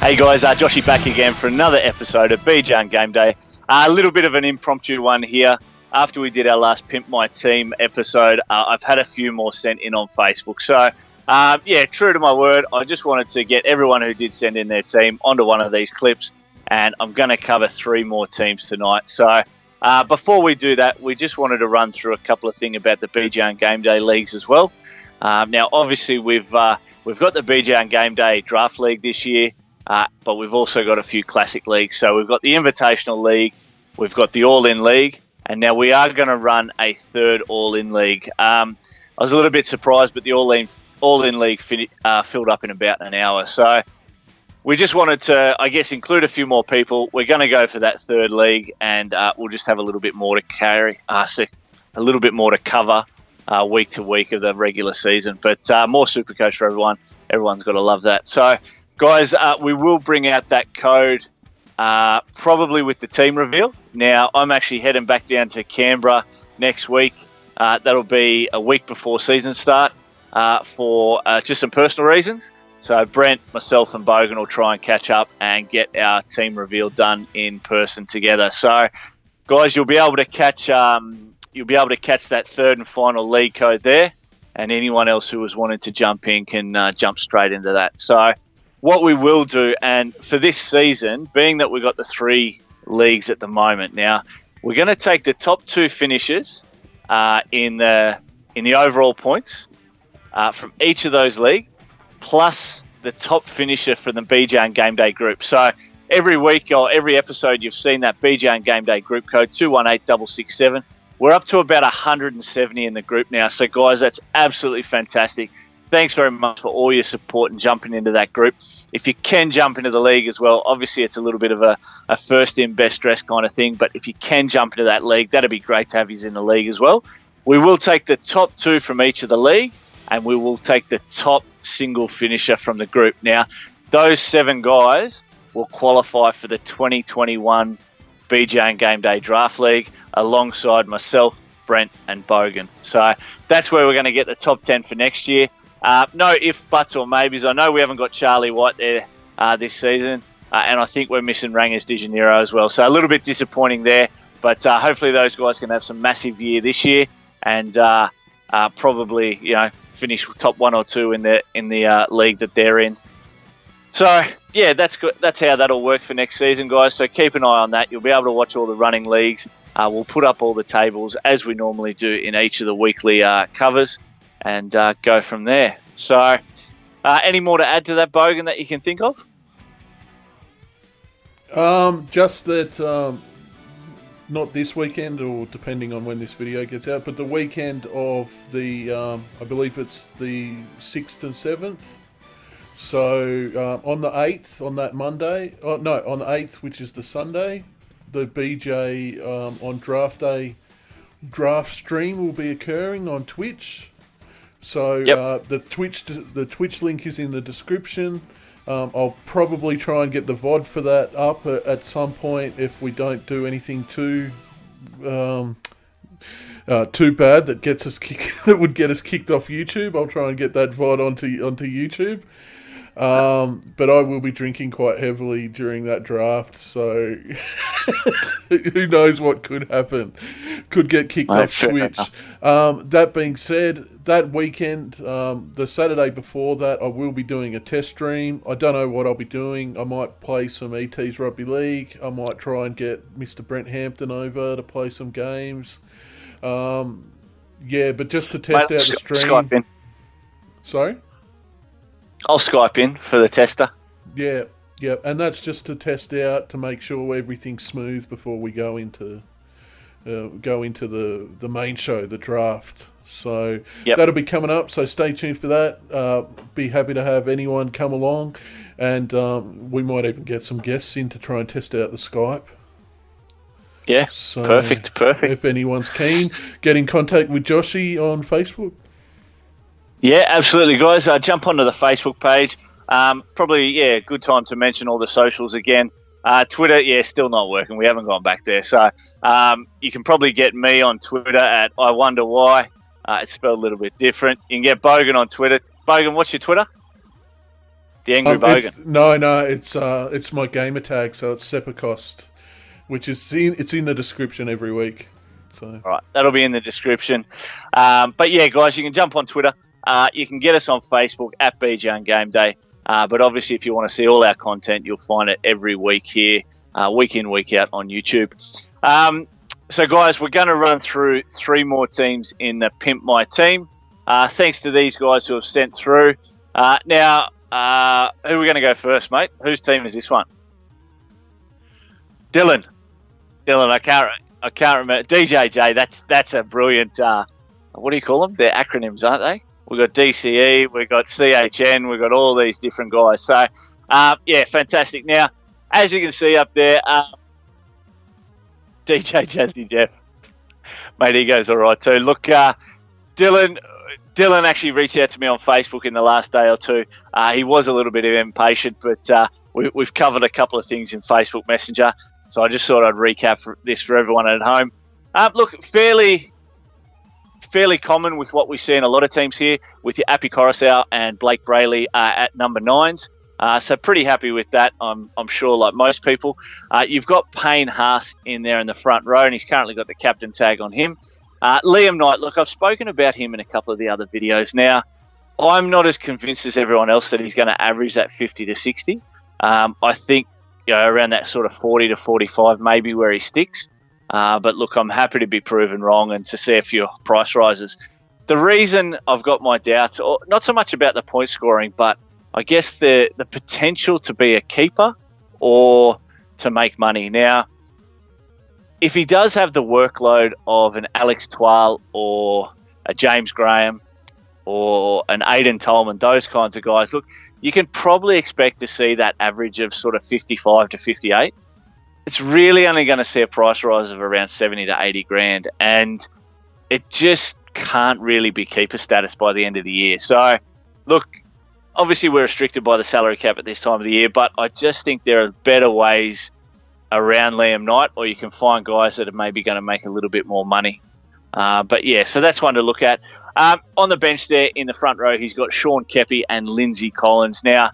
Hey guys, Joshy back again for another episode of BJ and Game Day. A little bit of an impromptu one here. After we did our last Pimp My Team episode, I've had a few more sent in on Facebook. So, true to my word, I just wanted to get everyone who did send in their team onto one of these clips, and I'm going to cover 3 more teams tonight. So, before we do that, we just wanted to run through a couple of things about the BJ and Game Day leagues as well. Now, obviously, we've got the BJ and Game Day Draft League this year. But we've also got a few classic leagues. So we've got the Invitational League, we've got the All-In League, and now we are going to run a third All-In League. I was a little bit surprised, but the All-In League filled up in about an hour. So we just wanted to, I guess, include a few more people. We're going to go for that third league, and we'll just have a little bit more to carry, a little bit more to cover week to week of the regular season. But more Supercoach for everyone. Everyone's got to love that. So, guys, we will bring out that code probably with the team reveal. Now, I'm actually heading back down to Canberra next week. That'll be a week before season start for just some personal reasons. So Brent, myself and Bogan will try and catch up and get our team reveal done in person together. So, guys, you'll be able to catch that third and final league code there, and anyone else who was wanting to jump in can jump straight into that. So, what we will do, and for this season, being that we've got the 3 leagues at the moment now, we're going to take the top 2 finishers in the overall points from each of those leagues, plus the top finisher from the BJ and Game Day group. So every week or every episode, you've seen that BJ and Game Day group code 218667. We're up to about 170 in the group now. So guys, that's absolutely fantastic. Thanks very much for all your support and jumping into that group. If you can jump into the league as well, obviously it's a little bit of a first in, best dressed kind of thing, but if you can jump into that league, that'd be great to have you in the league as well. We will take the top 2 from each of the league, and we will take the top single finisher from the group. Now, those 7 guys will qualify for the 2021 BJ and Game Day Draft League alongside myself, Brent, and Bogan. So that's where we're going to get the top 10 for next year. No ifs, buts, or maybes. I know we haven't got Charlie White there this season, and I think we're missing Rangas De Janeiro as well. So a little bit disappointing there, but hopefully those guys can have some massive year this year and probably finish top 1 or 2 in the league that they're in. So yeah, that's good. That's how that'll work for next season, guys. So keep an eye on that. You'll be able to watch all the running leagues. We'll put up all the tables as we normally do in each of the weekly covers. And go from there. So, any more to add to that, Bogan, that you can think of? Just that not this weekend, or depending on when this video gets out, but the weekend of the, I believe it's the 6th and 7th. So, on the 8th, on that Monday, on the 8th, which is the Sunday, the BJ on Draft Day draft stream will be occurring on Twitch. So yep. The Twitch link is in the description. I'll probably try and get the VOD for that up at some point if we don't do anything too bad that would get us kicked off YouTube. I'll try and get that VOD onto YouTube. But I will be drinking quite heavily during that draft, so who knows what could happen. Could get kicked off Twitch. That being said, that weekend, the Saturday before that, I will be doing a test stream. I don't know what I'll be doing. I might play some ET's Rugby League. I might try and get Mr. Brent Hampton over to play some games. But just to test out the stream. Skype in. Sorry? I'll Skype in for the tester. Yeah, and that's just to test out to make sure everything's smooth before we go into the main show, the draft. So that'll be coming up. So stay tuned for that. Be happy to have anyone come along, and we might even get some guests in to try and test out the Skype. Yeah, so perfect. If anyone's keen, get in contact with Joshy on Facebook. Yeah, absolutely, guys. Jump onto the Facebook page. Probably, good time to mention all the socials again. Twitter, still not working. We haven't gone back there. So you can probably get me on Twitter at I Wonder Why. It's spelled a little bit different. You can get Bogan on Twitter. Bogan, what's your Twitter? The Angry Bogan. No, it's my gamer tag, so it's Supercoach, which is it's in the description every week. So. All right, that'll be in the description. But yeah, guys, you can jump on Twitter. You can get us on Facebook at BJ Game Day. But obviously, if you want to see all our content, you'll find it every week here, week in, week out on YouTube. So, guys, we're going to run through 3 more teams in the Pimp My Team. Thanks to these guys who have sent through. Now, who are we going to go first, mate? Whose team is this one? Dylan, I can't remember. DJJ, that's a brilliant, what do you call them? They're acronyms, aren't they? We've got DCE, we've got CHN, we've got all these different guys. So, yeah, fantastic. Now, as you can see up there, DJ Jazzy Jeff, mate, he goes all right too. Look, Dylan actually reached out to me on Facebook in the last day or two. He was a little bit impatient, but we've covered a couple of things in Facebook Messenger. So I just thought I'd recap this for everyone at home. Look, fairly common with what we see in a lot of teams here, with your Appy Coruscant and Blake Brayley at number 9s. So pretty happy with that, I'm sure, like most people. You've got Payne Haas in there in the front row, and he's currently got the captain tag on him. Liam Knight, look, I've spoken about him in a couple of the other videos. Now, I'm not as convinced as everyone else that he's going to average that 50 to 60. I think around that sort of 40 to 45 maybe where he sticks. But look, I'm happy to be proven wrong and to see a few price rises. The reason I've got my doubts, not so much about the point scoring, but I guess the potential to be a keeper or to make money. Now, if he does have the workload of an Alex Twal or a James Graham or an Aidan Tolman, those kinds of guys, look, you can probably expect to see that average of sort of 55 to 58. It's really only going to see a price rise of around 70 to 80 grand, and it just can't really be keeper status by the end of the year. So, look, obviously we're restricted by the salary cap at this time of the year, but I just think there are better ways around Liam Knight, or you can find guys that are maybe going to make a little bit more money. But yeah, so that's one to look at. On the bench there in the front row, he's got Sean Keppie and Lindsay Collins. Now,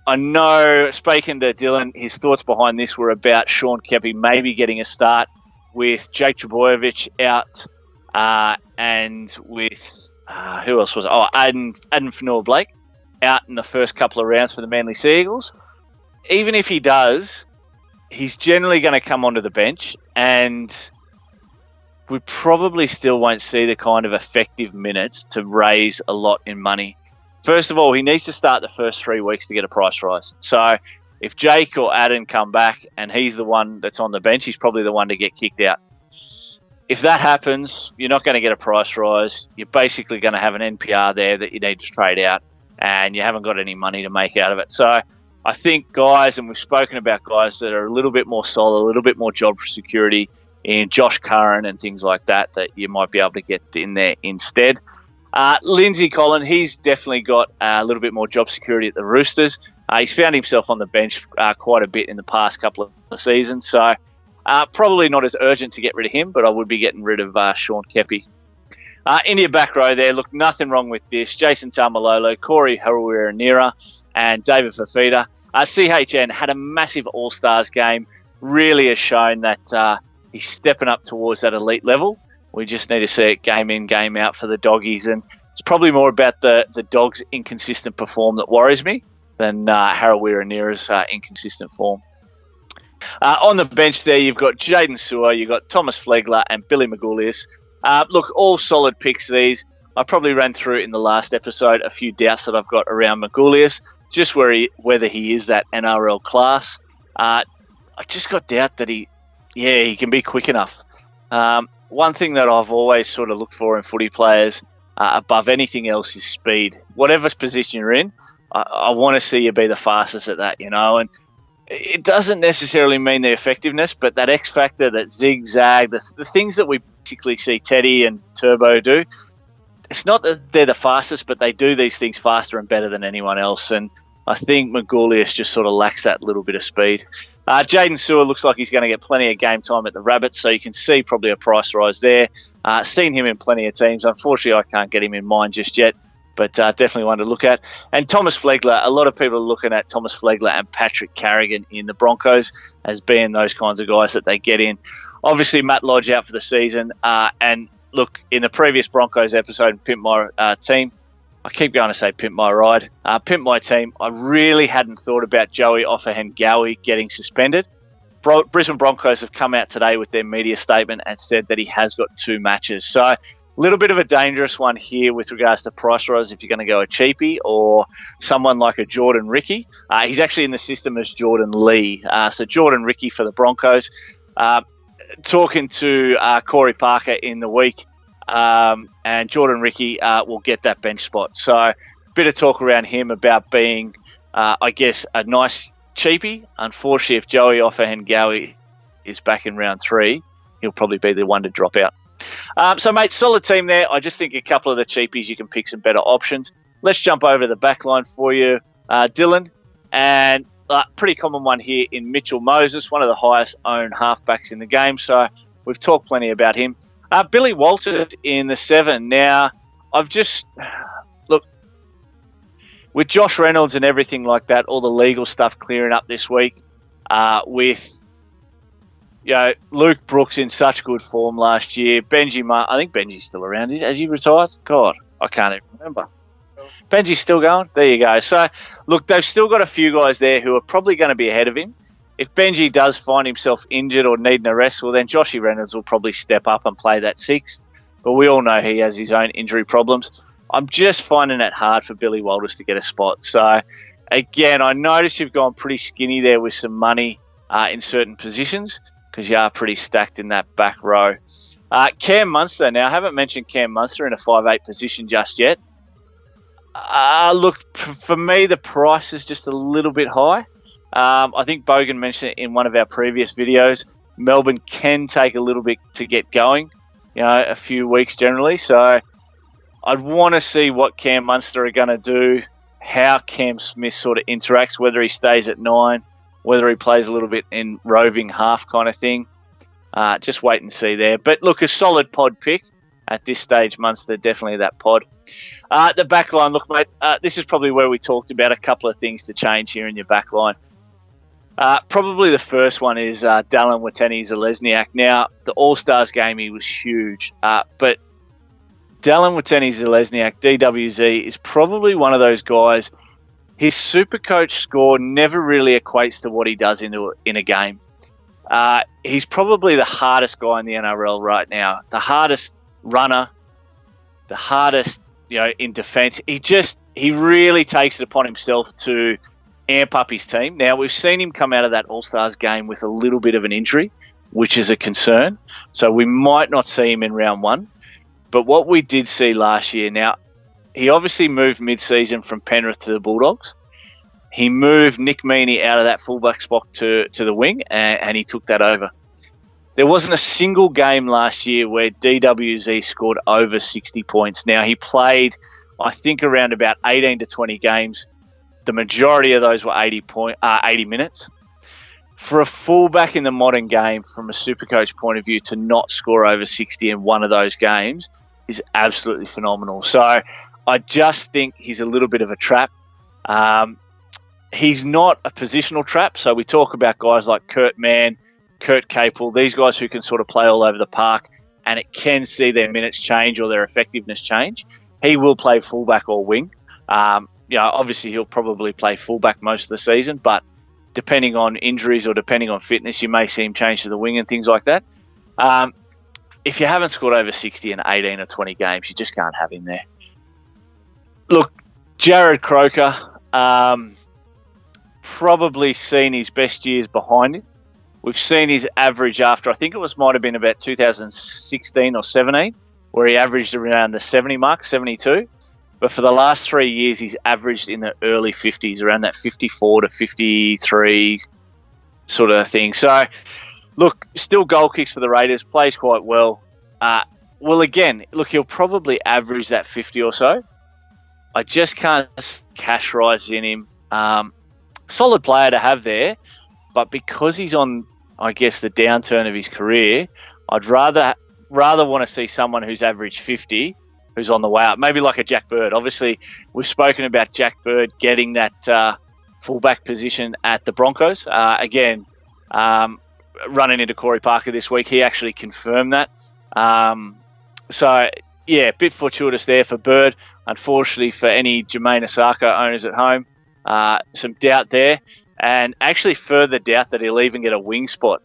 I know, speaking to Dylan, his thoughts behind this were about Sean Keppie maybe getting a start with Jake Trebojevic out and with, who else was it? Oh, Aden Fanua-Blake out in the first couple of rounds for the Manly Sea Eagles. Even if he does, he's generally going to come onto the bench, and we probably still won't see the kind of effective minutes to raise a lot in money. First of all, he needs to start the first 3 weeks to get a price rise. So if Jake or Aden come back and he's the one that's on the bench, he's probably the one to get kicked out. If that happens, you're not going to get a price rise. You're basically going to have an NPR there that you need to trade out, and you haven't got any money to make out of it. So I think guys, and we've spoken about guys that are a little bit more solid, a little bit more job security in Josh Curran and things like that, that you might be able to get in there instead. Lindsay Collins, he's definitely got a little bit more job security at the Roosters. He's found himself on the bench quite a bit in the past couple of seasons, so probably not as urgent to get rid of him, but I would be getting rid of Sean Keppie. In your back row there, look, nothing wrong with this. Jason Tamalolo, Corey Harawira-Nira, and David Fafita. CHN had a massive All-Stars game, really has shown that he's stepping up towards that elite level. We just need to see it game in, game out for the doggies, and it's probably more about the dogs' inconsistent perform that worries me than Harawira-Nira's inconsistent form. On the bench there, you've got Jaden Sewer, you've got Thomas Flegler and Billy Magoulias. Look, all solid picks these. I probably ran through in the last episode a few doubts that I've got around Magoulias, just whether he is that NRL class. I just got doubt that he can be quick enough. One thing that I've always sort of looked for in footy players above anything else is speed. Whatever position you're in, I want to see you be the fastest at that, and it doesn't necessarily mean the effectiveness, but that X factor, that zigzag, the things that we basically see Teddy and Turbo do, it's not that they're the fastest, but they do these things faster and better than anyone else. And I think Magoulias just sort of lacks that little bit of speed. Jaden Sewer looks like he's going to get plenty of game time at the Rabbits, so you can see probably a price rise there. Seen him in plenty of teams. Unfortunately, I can't get him in mine just yet. but definitely one to look at. And Thomas Flegler, a lot of people are looking at Thomas Flegler and Patrick Carrigan in the Broncos as being those kinds of guys that they get in. Obviously, Matt Lodge out for the season. And look, in the previous Broncos episode, Pimp My Team, I keep going to say Pimp My Ride. Pimp My Team, I really hadn't thought about Joey Ofahengaue getting suspended. Brisbane Broncos have come out today with their media statement and said that he has got 2 matches. So a little bit of a dangerous one here with regards to price rise if you're going to go a cheapie or someone like a Jordan Ricky. He's actually in the system as Jordan Lee. So Jordan Ricky for the Broncos. Talking to Corey Parker in the week, and Jordan Ricky will get that bench spot. So a bit of talk around him about being, I guess, a nice cheapie. Unfortunately, if Joey Ofahengaue is back in round 3, he'll probably be the one to drop out. So, mate, solid team there. I just think a couple of the cheapies, you can pick some better options. Let's jump over to the back line for you, Dylan. And pretty common one here in Mitchell Moses, one of the highest owned halfbacks in the game. So we've talked plenty about him. Billy Walter in the 7. Now, look, with Josh Reynolds and everything like that, all the legal stuff clearing up this week, with Luke Brooks in such good form last year, I think Benji's still around. Has he retired? God, I can't even remember. Benji's still going? There you go. So, look, they've still got a few guys there who are probably going to be ahead of him. If Benji does find himself injured or needing a rest, well, then Joshy Reynolds will probably step up and play that 6. But we all know he has his own injury problems. I'm just finding it hard for Billy Walters to get a spot. So, again, I notice you've gone pretty skinny there with some money in certain positions because you are pretty stacked in that back row. Cam Munster. Now, I haven't mentioned Cam Munster in a 5'8 position just yet. Look, for me, the price is just a little bit high. I think Bogan mentioned it in one of our previous videos. Melbourne can take a little bit to get going, a few weeks generally. So I'd want to see what Cam Munster are going to do, how Cam Smith sort of interacts, whether he stays at 9, whether he plays a little bit in roving half kind of thing. Just wait and see there. But look, a solid pod pick at this stage, Munster, definitely that pod. The back line, look, mate, this is probably where we talked about a couple of things to change here in your back line. Probably the first one is Dallin Watene-Zelezniak. Now, the All-Stars game, he was huge. But Dallin Watene-Zelezniak, DWZ, is probably one of those guys. His Supercoach score never really equates to what he does in a game. He's probably the hardest guy in the NRL right now. The hardest runner, the hardest, in defence. He really takes it upon himself to amp up his team. Now, we've seen him come out of that All-Stars game with a little bit of an injury, which is a concern. So we might not see him in round 1. But what we did see last year, now, he obviously moved mid-season from Penrith to the Bulldogs. He moved Nick Meaney out of that fullback spot to the wing, and he took that over. There wasn't a single game last year where DWZ scored over 60 points. Now, he played, I think, around about 18 to 20 games. The majority of those were 80 minutes. For a fullback in the modern game, from a Supercoach point of view, to not score over 60 in one of those games is absolutely phenomenal. So I just think he's a little bit of a trap. He's not a positional trap. So we talk about guys like Kurt Mann, Kurt Capel, these guys who can sort of play all over the park, and it can see their minutes change or their effectiveness change. He will play fullback or wing. Obviously he'll probably play fullback most of the season, but depending on injuries or depending on fitness, you may see him change to the wing and things like that. If you haven't scored over 60 in 18 or 20 games, you just can't have him there. Look, Jared Croker, probably seen his best years behind him. We've seen his average after, I think it might have been about 2016 or 17, where he averaged around the 70 mark, 72. But for the last 3 years, he's averaged in the early 50s, around that 54 to 53 sort of thing. So, look, still goal kicks for the Raiders, plays quite well. Again, look, he'll probably average that 50 or so. I just can't cash rise in him. Solid player to have there, but because he's on, I guess, the downturn of his career, I'd rather want to see someone who's averaged 50 who's on the way up. Maybe like a Jack Bird. Obviously, we've spoken about Jack Bird getting that fullback position at the Broncos. Again, running into Corey Parker this week, he actually confirmed that. So, yeah, a bit fortuitous there for Bird. Unfortunately, for any Jermaine Osako owners at home, some doubt there. And actually further doubt that he'll even get a wing spot.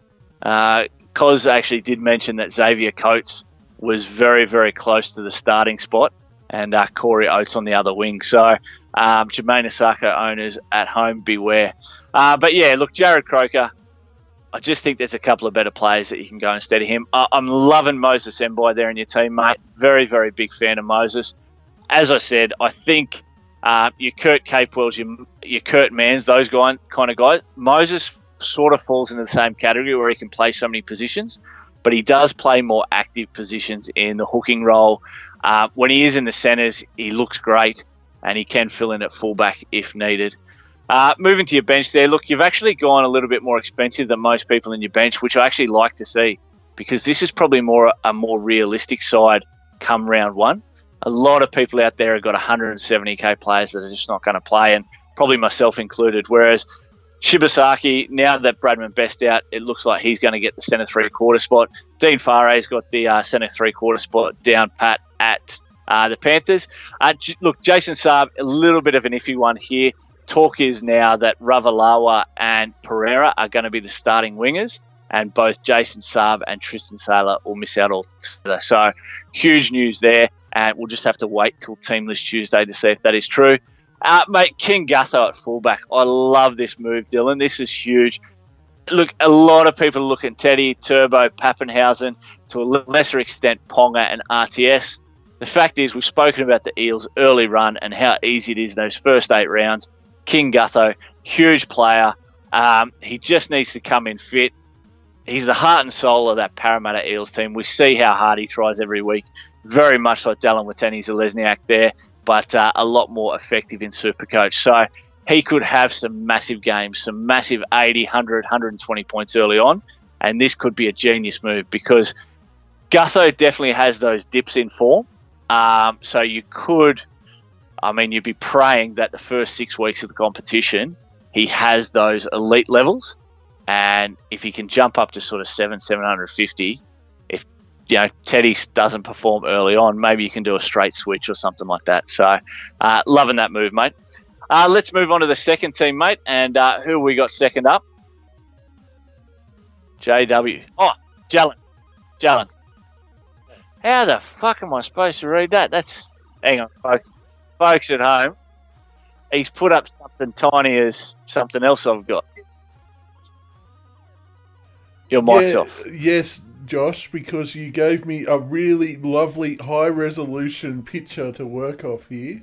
Cos actually did mention that Xavier Coates was very, very close to the starting spot, and Corey Oates on the other wing. So, Jermaine Osako owners at home, beware. But yeah, look, Jared Croker, I just think there's a couple of better players that you can go instead of him. I'm loving Moses Mbai there in your team, mate. Very, very big fan of Moses. As I said, I think your Kurt Capewells, your Kurt Manns, those kind of guys. Moses sort of falls into the same category where he can play so many positions, but he does play more active positions in the hooking role. When he is in the centres, he looks great, and he can fill in at fullback if needed. Moving to your bench there, look, you've actually gone a little bit more expensive than most people in your bench, which I actually like to see, because this is probably a more realistic side come round one. A lot of people out there have got 170k players that are just not going to play, and probably myself included, whereas Shibasaki, now that Bradman Best out, it looks like he's going to get the centre three-quarter spot. Dean Faray's got the centre three-quarter spot down pat at the Panthers. Look, Jason Saab, a little bit of an iffy one here. Talk is now that Ravalawa and Pereira are going to be the starting wingers, and both Jason Saab and Tristan Saylor will miss out altogether. So, huge news there, and we'll just have to wait till Team List Tuesday to see if that is true. Mate, King Gutho at fullback. I love this move, Dylan. This is huge. Look, a lot of people look at Teddy, Turbo, Pappenhausen, to a lesser extent Ponga and RTS. The fact is, we've spoken about the Eels' early run and how easy it is in those first 8 rounds. King Gutho, huge player. He just needs to come in fit. He's the heart and soul of that Parramatta Eels team. We see how hard he tries every week. Very much like Dallin Watene-Zelezniak there, but a lot more effective in Supercoach. So he could have some massive games, some massive 80, 100, 120 points early on, and this could be a genius move because Gutho definitely has those dips in form. So you could, you'd be praying that the first 6 weeks of the competition, he has those elite levels. And if he can jump up to sort of 750, if Teddy doesn't perform early on, maybe you can do a straight switch or something like that. So, loving that move, mate. Let's move on to the second team, mate. And who have we got second up? JW. Oh, Jalen. How the fuck am I supposed to read that? Hang on, folks at home. He's put up something tiny as something else I've got. Your mic's off. Yes, Josh, because you gave me a really lovely high-resolution picture to work off here.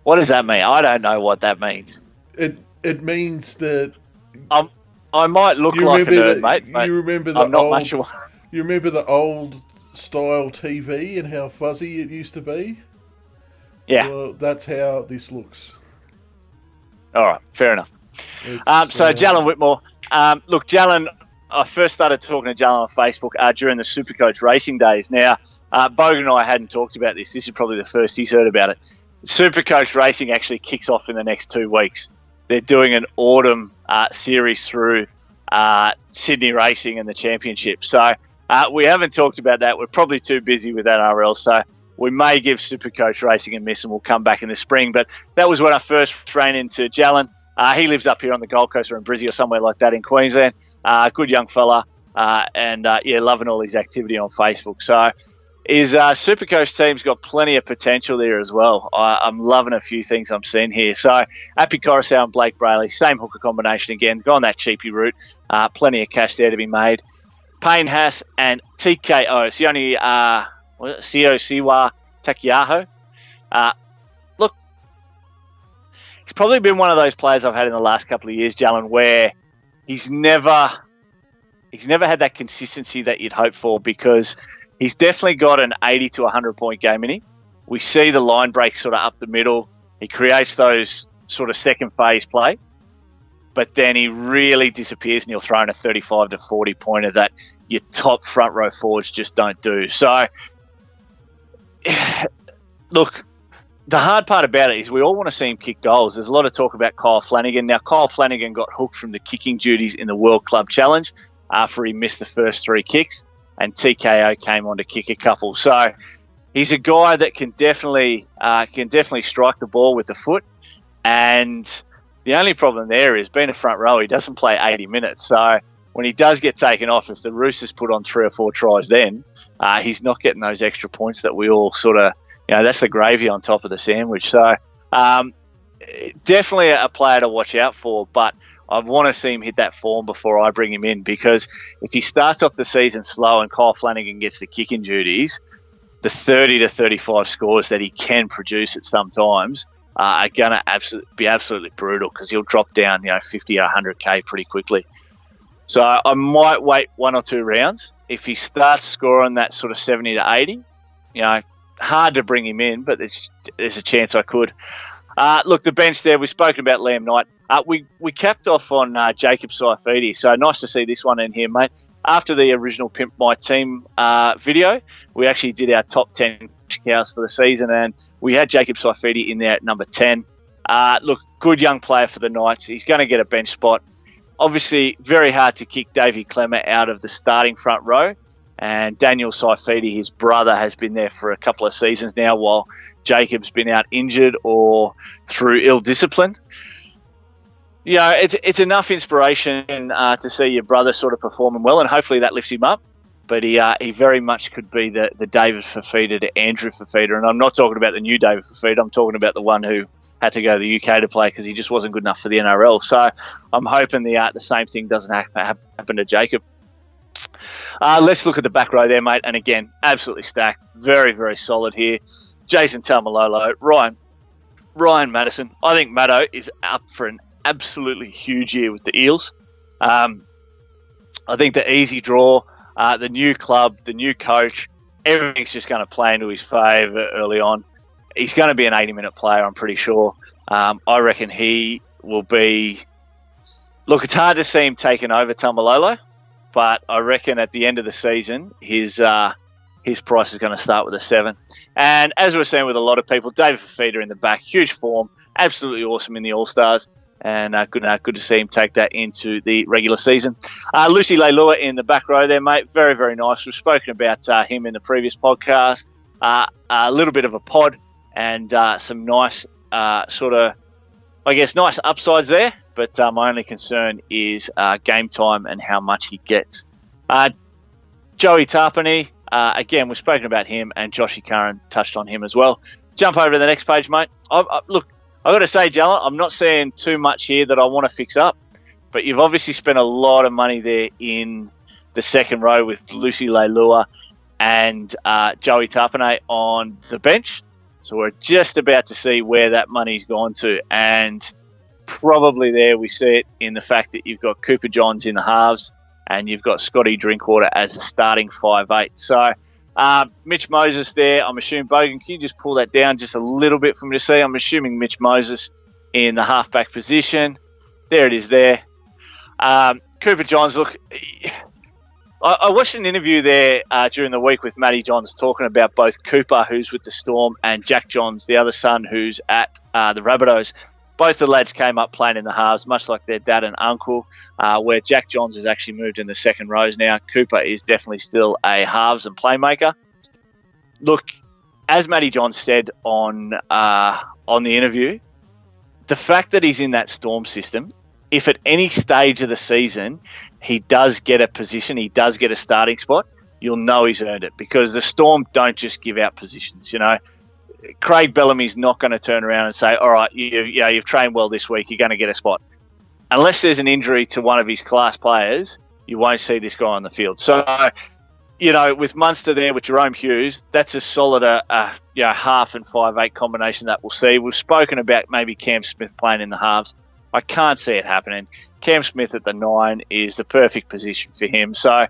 What does that mean? I don't know what that means. It means that... I might look like a nerd, mate, but you remember I'm not much of one. You remember the old-style TV and how fuzzy it used to be? Yeah. Well, that's how this looks. All right, fair enough. So, Jalen Whitmore. Look, Jalen, I first started talking to Jalen on Facebook during the Supercoach racing days. Now, Bogan and I hadn't talked about this. This is probably the first he's heard about it. Supercoach racing actually kicks off in the next 2 weeks. They're doing an autumn series through Sydney Racing and the Championship. So we haven't talked about that. We're probably too busy with NRL. So we may give Supercoach racing a miss and we'll come back in the spring. But that was when I first ran into Jalen. He lives up here on the Gold Coast or in Brizzy or somewhere like that in Queensland. Good young fella. And loving all his activity on Facebook. So his Supercoach team's got plenty of potential there as well. I'm loving a few things I'm seeing here. So Appy Coruscant and Blake Brayley, same hooker combination again. Go on that cheapy route. Plenty of cash there to be made. Payne Haas and TKO. Sio Siwa Takiaho. Look, he's probably been one of those players I've had in the last couple of years, Jalen, where he's never had that consistency that you'd hope for because he's definitely got an 80 to 100 point game in him. We see the line break sort of up the middle. He creates those sort of second phase play, but then he really disappears and he'll throw in a 35 to 40 pointer that your top front row forwards just don't do. So look, the hard part about it is we all want to see him kick goals. There's a lot of talk about Kyle Flanagan. Now, Kyle Flanagan got hooked from the kicking duties in the World Club Challenge after he missed the first 3 kicks, and TKO came on to kick a couple. So he's a guy that can definitely strike the ball with the foot. And the only problem there is, being a front row, he doesn't play 80 minutes. So when he does get taken off, if the Roosters put on 3 or 4 tries then, he's not getting those extra points that we all sort of, that's the gravy on top of the sandwich. So definitely a player to watch out for, but I want to see him hit that form before I bring him in, because if he starts off the season slow and Kyle Flanagan gets the kicking duties, the 30 to 35 scores that he can produce at some times are going to be absolutely brutal, because he'll drop down 50 or 100k pretty quickly. So I might wait 1 or 2 rounds. If he starts scoring that sort of 70 to 80, hard to bring him in, but there's a chance I could. Look, the bench there, we've spoken about Liam Knight. We capped off on Jacob Saifidi, so nice to see this one in here, mate. After the original Pimp My Team video, we actually did our top 10 cows for the season, and we had Jacob Saifidi in there at number 10. Look, good young player for the Knights. He's going to get a bench spot. Obviously, very hard to kick Davey Clemmer out of the starting front row. And Daniel Saifidi, his brother, has been there for a couple of seasons now, while Jacob's been out injured or through ill discipline. It's enough inspiration to see your brother sort of performing well, and hopefully that lifts him up. But he very much could be the David Fafita to Andrew Fafita. And I'm not talking about the new David Fafita. I'm talking about the one who had to go to the UK to play because he just wasn't good enough for the NRL. So I'm hoping the same thing doesn't happen to Jacob. Let's look at the back row there, mate. And again, absolutely stacked. Very, very solid here. Jason Taumalolo, Ryan Madison. I think Maddo is up for an absolutely huge year with the Eels. I think the easy draw, the new club, the new coach, everything's just going to play into his favour early on. He's going to be an 80-minute player, I'm pretty sure. I reckon he will be... Look, it's hard to see him taking over Taumalolo, but I reckon at the end of the season, his price is going to start with a 7. And as we're seeing with a lot of people, David Fafita in the back, huge form, absolutely awesome in the All-Stars. And good to see him take that into the regular season. Lucy Leilua in the back row there, mate. Very, very nice. We've spoken about him in the previous podcast. A little bit of a pod and some nice nice upsides there. But my only concern is game time and how much he gets. Joey Tarpany, again, we've spoken about him, and Joshy Curran touched on him as well. Jump over to the next page, mate. Look, I've got to say, Jalen, I'm not seeing too much here that I want to fix up, but you've obviously spent a lot of money there in the second row with Lucy Leilua and Joey Tarpany on the bench. So we're just about to see where that money's gone to, and probably there we see it in the fact that you've got Cooper Johns in the halves and you've got Scotty Drinkwater as the starting 5'8". So Mitch Moses there, I'm assuming. Bogan, can you just pull that down just a little bit for me to see? I'm assuming Mitch Moses in the halfback position. There it is there. Cooper Johns, look, I watched an interview there during the week with Matty Johns talking about both Cooper, who's with the Storm, and Jack Johns, the other son, who's at the Rabbitohs. Both the lads came up playing in the halves, much like their dad and uncle, where Jack Johns has actually moved in the second rows now. Cooper is definitely still a halves and playmaker. Look, as Matty Johns said on the interview, the fact that he's in that Storm system, if at any stage of the season he does get a position, he does get a starting spot, you'll know he's earned it, because the Storm don't just give out positions, Craig Bellamy's not going to turn around and say, all right, you've trained well this week, you're going to get a spot. Unless there's an injury to one of his class players, you won't see this guy on the field. So, with Munster there, with Jerome Hughes, that's a solid half and 5'8" combination that we'll see. We've spoken about maybe Cam Smith playing in the halves. I can't see it happening. Cam Smith at the 9 is the perfect position for him. So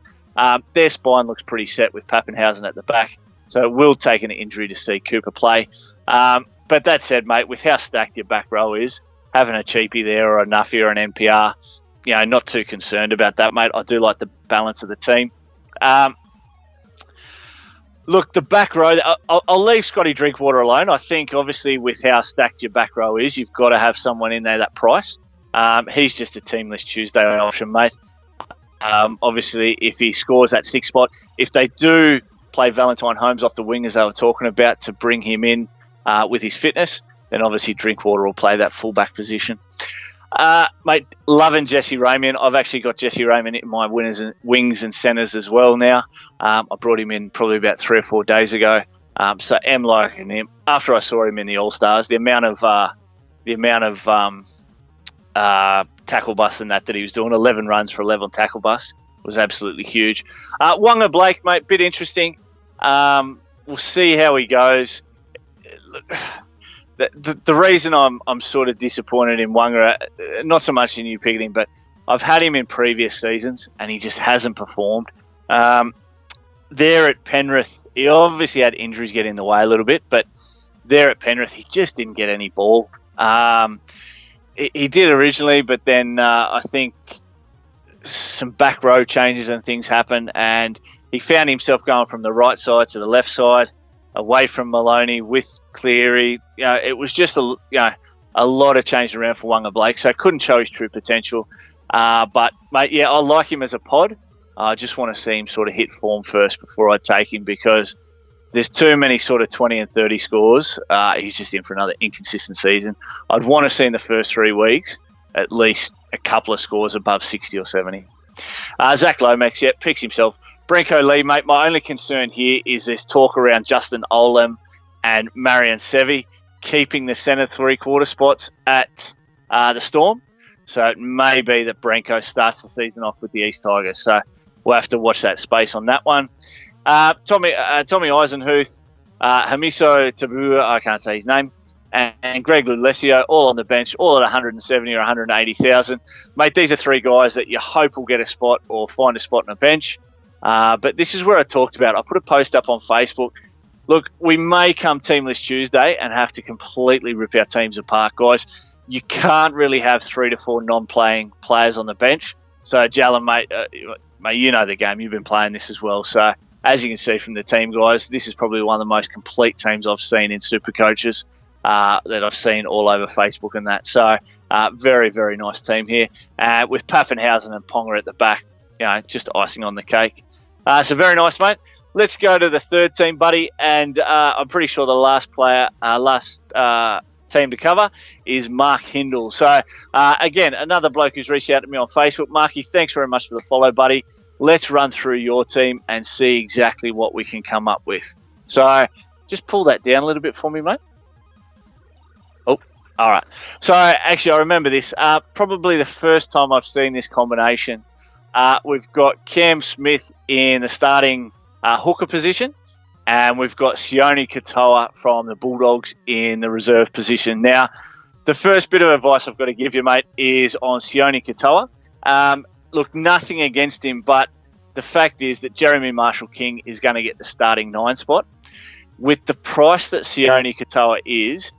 their spine looks pretty set with Pappenhausen at the back. So it will take an injury to see Cooper play. But that said, mate, with how stacked your back row is, having a cheapie there or a Nuffy or an NPR, not too concerned about that, mate. I do like the balance of the team. Look, the back row, I'll leave Scotty Drinkwater alone. I think, obviously, with how stacked your back row is, you've got to have someone in there that price. He's just a teamless Tuesday option, mate. Obviously, if he scores that 6 spot, if they do play Valentine Holmes off the wing, as they were talking about, to bring him in with his fitness, then obviously Drinkwater will play that fullback position. Mate, loving Jesse Raymond. I've actually got Jesse Raymond in my wings and centres as well now. I brought him in probably about 3 or 4 days ago. So am liking him. After I saw him in the All-Stars, the amount of tackle bust and that he was doing, 11 runs for 11 tackle bust, was absolutely huge. Wonga Blake, mate, bit interesting. We'll see how he goes. Look, the reason I'm sort of disappointed in Wonga, not so much in you picking him, but I've had him in previous seasons and he just hasn't performed. There at Penrith, he obviously had injuries get in the way a little bit, but there at Penrith, he just didn't get any ball. He did originally, but then I think some back row changes and things happened, and he found himself going from the right side to the left side, away from Maloney with Cleary. It was just a lot of change around for Wonga Blake, so couldn't show his true potential. But mate, yeah, I like him as a pod. I just want to see him sort of hit form first before I take him, because there's too many sort of 20 and 30 scores. He's just in for another inconsistent season. I'd want to see in the first 3 weeks at least a couple of scores above 60 or 70. Zach Lomax, yeah, picks himself. Brenko Lee, mate, my only concern here is there's talk around Justin Olam and Marion Sevi keeping the centre 3/4 spots at the Storm. So it may be that Brenko starts the season off with the East Tigers. So we'll have to watch that space on that one. Tommy Eisenhuth, Hamiso Tabua, I can't say his name, and Greg Lulesio, all on the bench, all at 170 or 180,000. Mate, these are 3 guys that you hope will get a spot or find a spot on a bench. But this is where I talked about. I put a post up on Facebook. Look, we may come Teamless Tuesday and have to completely rip our teams apart, guys. You can't really have 3 to 4 non-playing players on the bench. So, Jalen, mate, you know the game. You've been playing this as well. So, as you can see from the team, guys, this is probably one of the most complete teams I've seen in Supercoaches that I've seen all over Facebook and that. So, very, very nice team here. With Pappenhausen and Ponga at the back, just icing on the cake. So, very nice, mate. Let's go to the third team, buddy. And I'm pretty sure the last team to cover is Mark Hindle. So, again, another bloke who's reached out to me on Facebook. Marky, thanks very much for the follow, buddy. Let's run through your team and see exactly what we can come up with. So, just pull that down a little bit for me, mate. Oh, all right. So, actually, I remember this. Probably the first time I've seen this combination. We've got Cam Smith in the starting hooker position, and we've got Sione Katoa from the Bulldogs in the reserve position. Now, the first bit of advice I've got to give you, mate, is on Sione Katoa. Look, nothing against him, but the fact is that Jeremy Marshall-King is going to get the starting 9 spot. With the price that Sione Katoa is,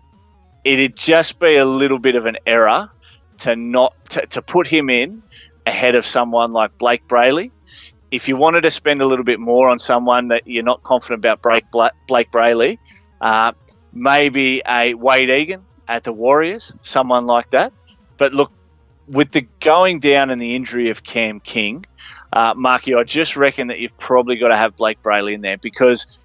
it'd just be a little bit of an error to put him in ahead of someone like Blake Brayley. If you wanted to spend a little bit more on someone that you're not confident about Blake Brayley, maybe a Wade Egan at the Warriors, someone like that. But look, with the going down and the injury of Cam King, Marky, I just reckon that you've probably got to have Blake Brayley in there, because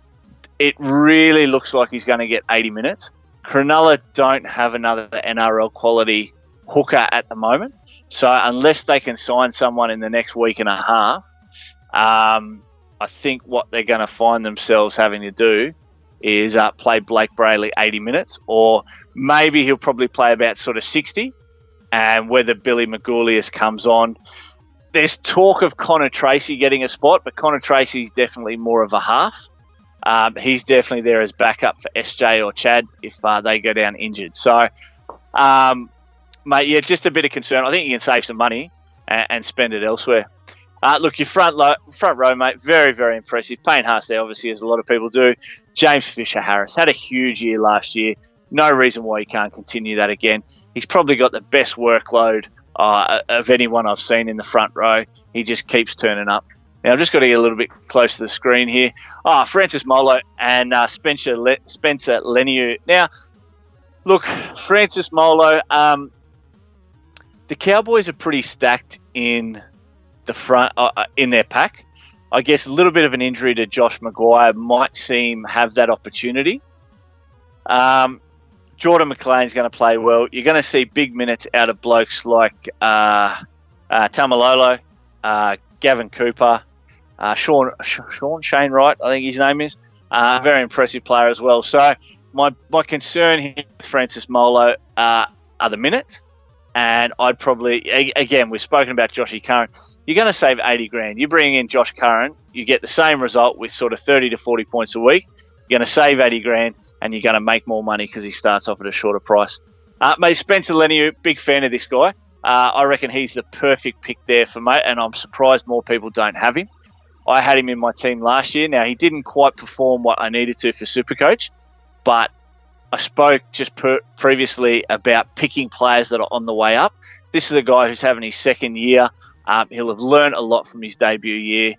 it really looks like he's going to get 80 minutes. Cronulla don't have another NRL quality hooker at the moment. So unless they can sign someone in the next week and a half, I think what they're going to find themselves having to do is play Blake Brayley 80 minutes, or maybe he'll probably play about sort of 60, and whether Billy Magoulias comes on. There's talk of Connor Tracy getting a spot, but Connor Tracy's definitely more of a half. He's definitely there as backup for SJ or Chad if they go down injured. So, mate, yeah, just a bit of concern. I think you can save some money and spend it elsewhere. Look, your front row, mate, very, very impressive. Payne Haas there, obviously, as a lot of people do. James Fisher-Harris had a huge year last year. No reason why he can't continue that again. He's probably got the best workload of anyone I've seen in the front row. He just keeps turning up. Now, I've just got to get a little bit close to the screen here. Francis Molo and Spencer Leniu. Now, look, Francis Molo, the Cowboys are pretty stacked in the front, in their pack. I guess a little bit of an injury to Josh Maguire might have that opportunity. Jordan McLean's going to play well. You're going to see big minutes out of blokes like Tamalolo, Gavin Cooper, Shane Wright, I think his name is. Very impressive player as well. So my concern here with Francis Molo are the minutes. And I'd probably, again, we've spoken about Joshy Curran. You're going to save 80 grand. You bring in Josh Curran, you get the same result with sort of 30 to 40 points a week. You're going to save 80 grand and you're going to make more money because he starts off at a shorter price. Mate, Spencer Leniu, big fan of this guy. I reckon he's the perfect pick there for mate, and I'm surprised more people don't have him. I had him in my team last year. Now, he didn't quite perform what I needed to for Supercoach, but I spoke just previously about picking players that are on the way up. This is a guy who's having his second year. He'll have learned a lot from his debut year,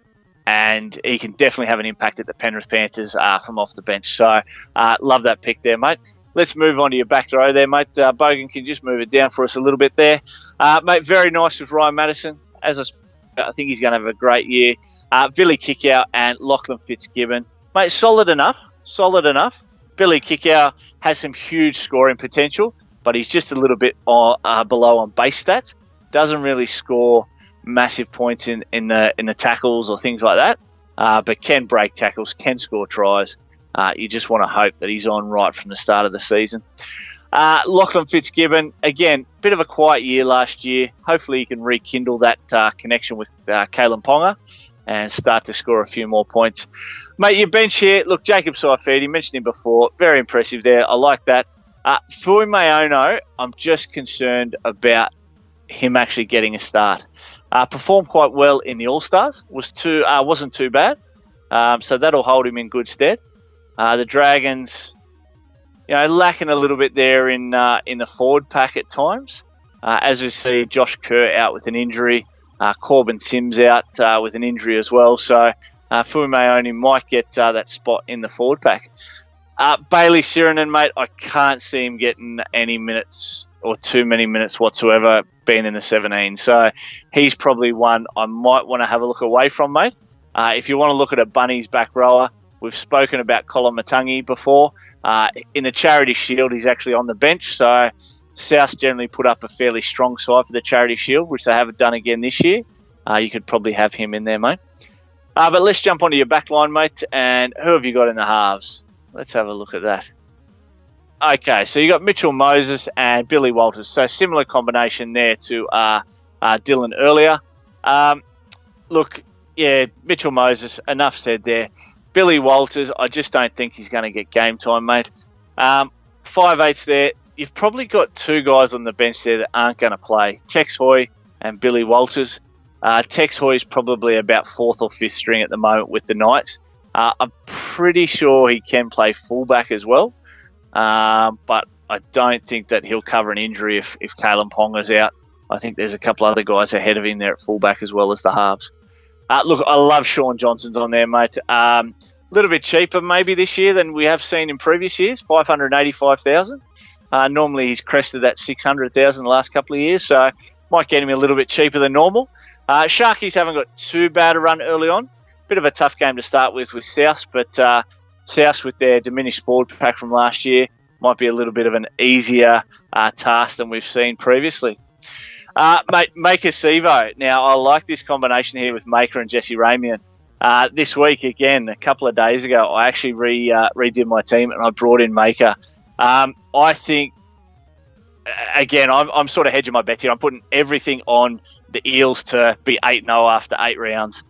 and he can definitely have an impact at the Penrith Panthers from off the bench. So, love that pick there, mate. Let's move on to your back row there, mate. Bogan, can you just move it down for us a little bit there? Mate, very nice with Ryan Madison. As I think he's going to have a great year. Billy Kickout and Lachlan Fitzgibbon. Mate, solid enough. Billy Kickout has some huge scoring potential, but he's just a little bit below on base stats. Doesn't really score massive points in the tackles or things like that, but can break tackles, can score tries. You just want to hope that he's on right from the start of the season. Lachlan Fitzgibbon, again, bit of a quiet year last year. Hopefully he can rekindle that connection with Kalen Ponga and start to score a few more points. Mate, your bench here, look, Jacob Saifidi, you mentioned him before. Very impressive there. I like that. For Mayono, I'm just concerned about him actually getting a start. Performed quite well in the All-Stars. Wasn't too bad. So that'll hold him in good stead. The Dragons, lacking a little bit there in the forward pack at times. As we see, Josh Kerr out with an injury. Corbin Sims out with an injury as well. So Fuimaoni might get that spot in the forward pack. Bailey Sirenen, mate, I can't see him getting any minutes or too many minutes whatsoever being in the 17. So he's probably one I might want to have a look away from, mate. If you want to look at a Bunnies back rower, we've spoken about Colin Matangi before. In the Charity Shield, he's actually on the bench. So South generally put up a fairly strong side for the Charity Shield, which they haven't done again this year. You could probably have him in there, mate. But let's jump onto your back line, mate. And who have you got in the halves? Let's have a look at that. Okay, so you got Mitchell Moses and Billy Walters. So similar combination there to Dylan earlier. Look, yeah, Mitchell Moses, enough said there. Billy Walters, I just don't think he's going to get game time, mate. 5'8" there. You've probably got two guys on the bench there that aren't going to play, Tex Hoy and Billy Walters. Tex Hoy is probably about fourth or fifth string at the moment with the Knights. I'm pretty sure he can play fullback as well, but I don't think that he'll cover an injury if Kalen Ponga's out. I think there's a couple other guys ahead of him there at fullback as well as the halves. Look, I love Sean Johnson's on there, mate. A little bit cheaper maybe this year than we have seen in previous years, $585,000. Normally he's crested that $600,000 the last couple of years, so might get him a little bit cheaper than normal. Sharkies haven't got too bad a run early on. Bit of a tough game to start with South, but South with their diminished forward pack from last year might be a little bit of an easier task than we've seen previously. Mate, Maker Sevo. Now, I like this combination here with Maker and Jesse Ramian. This week, again, a couple of days ago, I actually redid my team and I brought in Maker. I think, again, I'm sort of hedging my bets here. I'm putting everything on the Eels to be 8-0 after 8 rounds.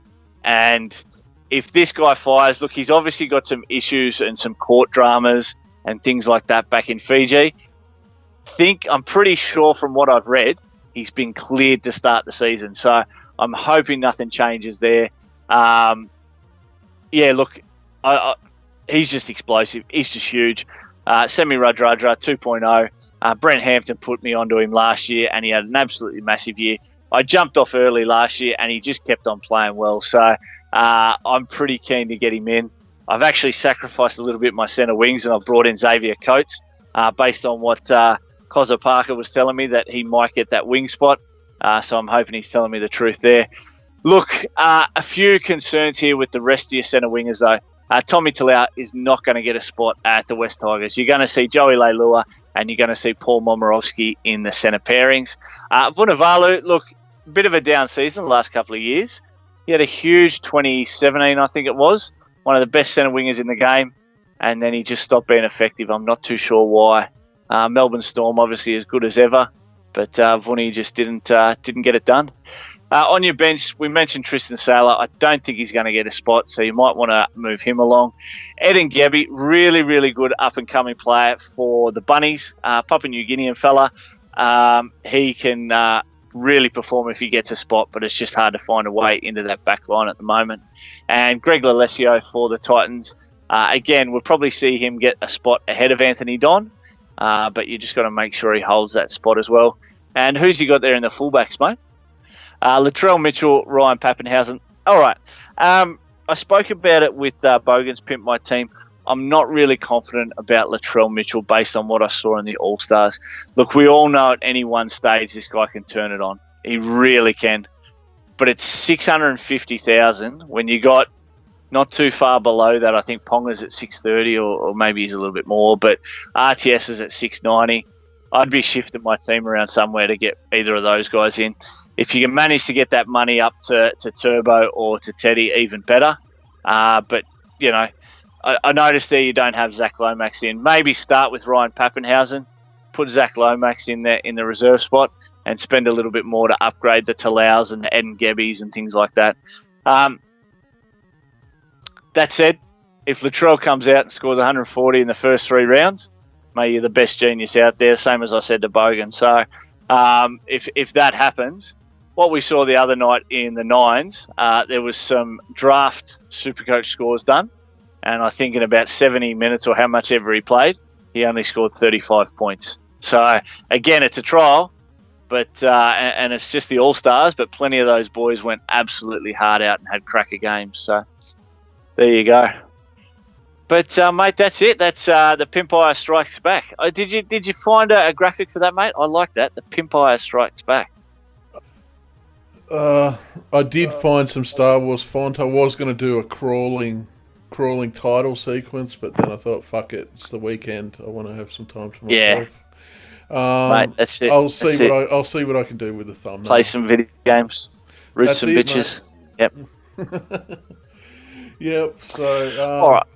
And if this guy fires, look, he's obviously got some issues and some court dramas and things like that back in Fiji. I'm pretty sure from what I've read, he's been cleared to start the season. So I'm hoping nothing changes there. Yeah, look, he's just explosive. He's just huge. Semi Radradra 2.0. Brent Hampton put me onto him last year and he had an absolutely massive year. I jumped off early last year and he just kept on playing well. So I'm pretty keen to get him in. I've actually sacrificed a little bit my centre wings, and I've brought in Xavier Coates based on what Cozza Parker was telling me, that he might get that wing spot. So I'm hoping he's telling me the truth there. Look, a few concerns here with the rest of your centre wingers, though. Tommy Talau is not going to get a spot at the West Tigers. You're going to see Joey Leilua and you're going to see Paul Momorowski in the centre pairings. Vunivalu, look, a bit of a down season the last couple of years. He had a huge 2017, I think it was, one of the best centre wingers in the game, and then he just stopped being effective. I'm not too sure why. Melbourne Storm, obviously as good as ever, but Vunny just didn't get it done. On your bench, we mentioned Tristan Saylor. I don't think he's going to get a spot, so you might want to move him along. Eden Gebby, really, really good up-and-coming player for the Bunnies. Papua New Guinean fella. He can really perform if he gets a spot, but it's just hard to find a way into that back line at the moment. And Greg Lalesio for the Titans. Again, we'll probably see him get a spot ahead of Anthony Don, but you just got to make sure he holds that spot as well. And who's you got there in the fullbacks, mate? Latrell Mitchell, Ryan Pappenhausen. All right. I spoke about it with Bogan's Pimp My Team. I'm not really confident about Latrell Mitchell based on what I saw in the All-Stars. Look, we all know at any one stage this guy can turn it on. He really can. But it's 650,000 when you got not too far below that. I think Ponga's at 630 or maybe he's a little bit more, but RTS is at 690. I'd be shifting my team around somewhere to get either of those guys in. If you can manage to get that money up to Turbo or to Teddy, even better. But, you know, I noticed there you don't have Zach Lomax in. Maybe start with Ryan Pappenhausen, put Zach Lomax in there in the reserve spot, and spend a little bit more to upgrade the Talaus and the Eden Gebbies and things like that. That said, if Latrell comes out and scores 140 in the first 3 rounds, mate, you're the best genius out there, same as I said to Bogan. So if that happens, what we saw the other night in the Nines, there was some draft Supercoach scores done, and I think in about 70 minutes or how much ever he played, he only scored 35 points. So, again, it's a trial, but and it's just the All-Stars, but plenty of those boys went absolutely hard out and had cracker games. So, there you go. But, mate, that's it. That's the Pimpire Strikes Back. Did you find a graphic for that, mate? I like that. The Pimpire Strikes Back. I did find some Star Wars font. I was going to do a crawling title sequence, but then I thought, fuck it, it's the weekend. I want to have some time to myself. Yeah. Mate, that's it. I'll see what I can do with the thumbnail. Play some video games. Root some bitches. Mate. Yep. Yep. So, all right.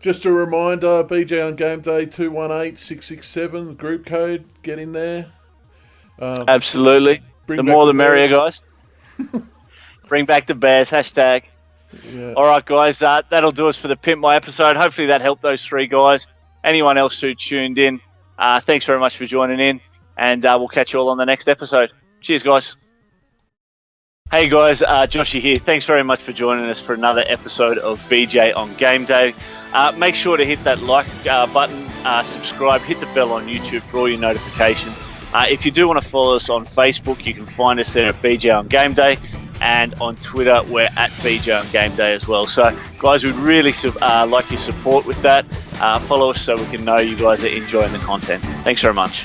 Just a reminder, BJ on Game Day 218-667, group code, get in there. Absolutely. The more the merrier, guys. Bring back the Bears, hashtag. Yeah. All right, guys, that'll do us for the Pimp My episode. Hopefully that helped those 3 guys. Anyone else who tuned in, thanks very much for joining in, and we'll catch you all on the next episode. Cheers, guys. Hey guys, Joshy here. Thanks very much for joining us for another episode of BJ on Game Day. Make sure to hit that like button, subscribe, hit the bell on YouTube for all your notifications. If you do want to follow us on Facebook, you can find us there at BJ on Game Day, and on Twitter, we're at BJ on Game Day as well. So, guys, we'd really like your support with that. Follow us so we can know you guys are enjoying the content. Thanks very much.